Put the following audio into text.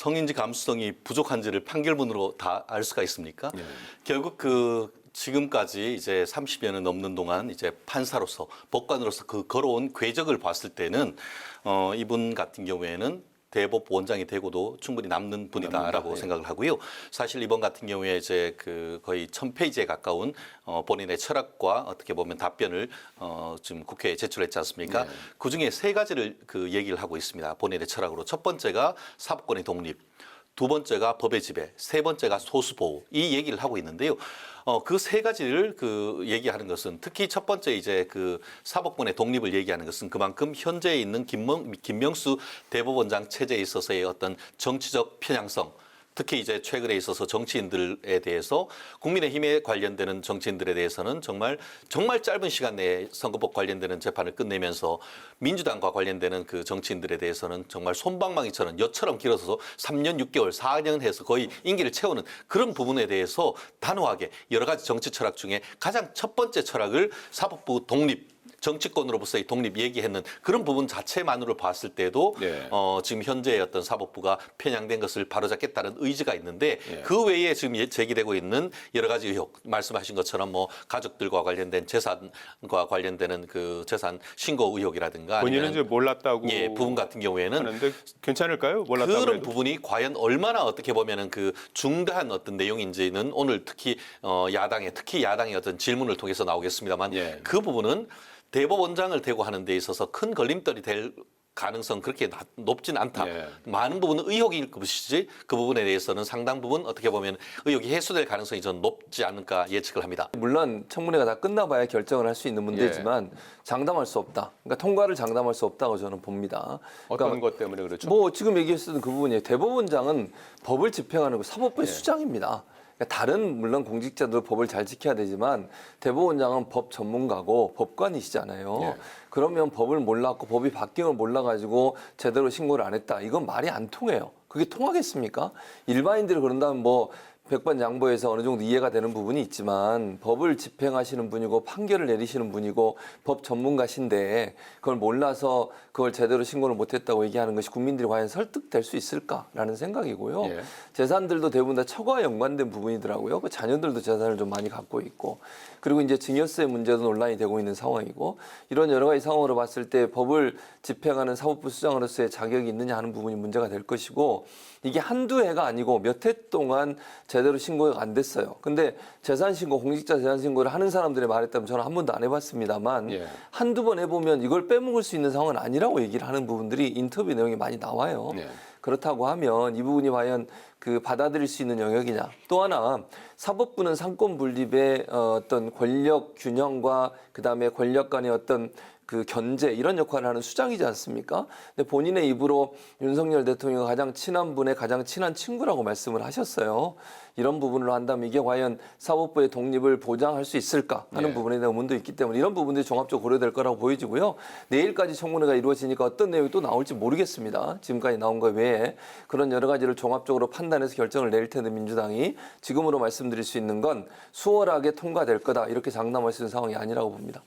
성인지 감수성이 부족한지를 판결문으로 다 알 수가 있습니까? 결국 지금까지 이제 30여 년 넘는 동안 이제 판사로서 법관으로서 걸어온 궤적을 봤을 때는 이분 같은 경우에는 대법 원장이 되고도 충분히 남는 분이다라고 생각을 하고요. 사실 이번 같은 경우에 이제 거의 1000페이지에 가까운 본인의 철학과 어떻게 보면 답변을 지금 국회에 제출했지 않습니까? 그 중에 세 가지를 얘기를 하고 있습니다. 본인의 철학으로. 첫 번째가 사법권의 독립. 두 번째가 법의 지배, 세 번째가 소수 보호 이 얘기를 하고 있는데요. 그 세 가지를 얘기하는 것은 특히 첫 번째 이제 사법권의 독립을 얘기하는 것은 그만큼 현재에 있는 김명수 대법원장 체제에 있어서의 어떤 정치적 편향성. 특히 이제 최근에 있어서 정치인들에 대해서 국민의힘에 관련되는 정치인들에 대해서는 정말 짧은 시간 내에 선거법 관련되는 재판을 끝내면서 민주당과 관련되는 정치인들에 대해서는 정말 솜방망이처럼 엿처럼 길어서 3년 6개월, 4년 해서 거의 임기를 채우는 그런 부분에 대해서 단호하게 여러 가지 정치 철학 중에 가장 첫 번째 철학을 사법부 독립 정치권으로부터의 독립 얘기했는 그런 부분 자체만으로 봤을 때도 지금 현재의 어떤 사법부가 편향된 것을 바로잡겠다는 의지가 있는데 그 외에 지금 제기되고 있는 여러 가지 의혹 말씀하신 것처럼 뭐 가족들과 관련된 재산과 관련되는 재산 신고 의혹이라든가 본인은 이제 몰랐다고 부분 같은 경우에는 하는데 괜찮을까요? 몰랐다고 그런 해도? 부분이 과연 얼마나 어떻게 보면은 중대한 어떤 내용인지는 오늘 특히 야당의 어떤 질문을 통해서 나오겠습니다만 그 부분은 대법원장을 대고 하는 데 있어서 큰 걸림돌이 될 가능성 그렇게 높진 않다. 많은 부분은 의혹일 것이지 그 부분에 대해서는 상당 부분 어떻게 보면 의혹이 해소될 가능성이 좀 높지 않을까 예측을 합니다. 물론 청문회가 다 끝나봐야 결정을 할 수 있는 문제지만 장담할 수 없다. 그러니까 통과를 장담할 수 없다고 저는 봅니다. 어떤 것 때문에 그렇죠? 뭐 지금 얘기했던 그 부분이에요. 대법원장은 법을 집행하는 사법부의 수장입니다. 그러니까 다른 물론 공직자도 법을 잘 지켜야 되지만 대법원장은 법 전문가고 법관이시잖아요. 그러면 법을 몰랐고 법이 바뀐 걸 몰라가지고 제대로 신고를 안 했다. 이건 말이 안 통해요. 그게 통하겠습니까? 일반인들이 그런다면 뭐 백반양보해서 어느 정도 이해가 되는 부분이 있지만 법을 집행하시는 분이고 판결을 내리시는 분이고 법 전문가신데 그걸 몰라서 그걸 제대로 신고를 못했다고 얘기하는 것이 국민들이 과연 설득될 수 있을까라는 생각이고요. 재산들도 대부분 다 처가와 연관된 부분이더라고요. 그 자녀들도 재산을 좀 많이 갖고 있고 그리고 이제 증여세 문제도 논란이 되고 있는 상황이고 이런 여러 가지 상황으로 봤을 때 법을 집행하는 사법부 수장으로서의 자격이 있느냐 하는 부분이 문제가 될 것이고 이게 한두 해가 아니고 몇 해 동안 제대로 신고가 안 됐어요. 근데 재산신고, 공직자 재산신고를 하는 사람들의 말에 따르면 저는 한 번도 안 해봤습니다만 한두 번 해보면 이걸 빼먹을 수 있는 상황은 아니라고 얘기를 하는 부분들이 인터뷰 내용이 많이 나와요. 그렇다고 하면 이 부분이 과연 받아들일 수 있는 영역이냐. 또 하나 사법부는 상권 분립의 어떤 권력 균형과 그다음에 권력 간의 어떤 견제 이런 역할을 하는 수장이지 않습니까? 근데 본인의 입으로 윤석열 대통령과 가장 친한 분의 가장 친한 친구라고 말씀을 하셨어요. 이런 부분으로 한다면 이게 과연 사법부의 독립을 보장할 수 있을까 하는 부분에 대한 의문도 있기 때문에 이런 부분들이 종합적으로 고려될 거라고 보여지고요. 내일까지 청문회가 이루어지니까 어떤 내용이 또 나올지 모르겠습니다. 지금까지 나온 것 외에 그런 여러 가지를 종합적으로 판단해서 결정을 내릴 텐데 민주당이 지금으로 말씀드릴 수 있는 건 수월하게 통과될 거다 이렇게 장담할 수 있는 상황이 아니라고 봅니다.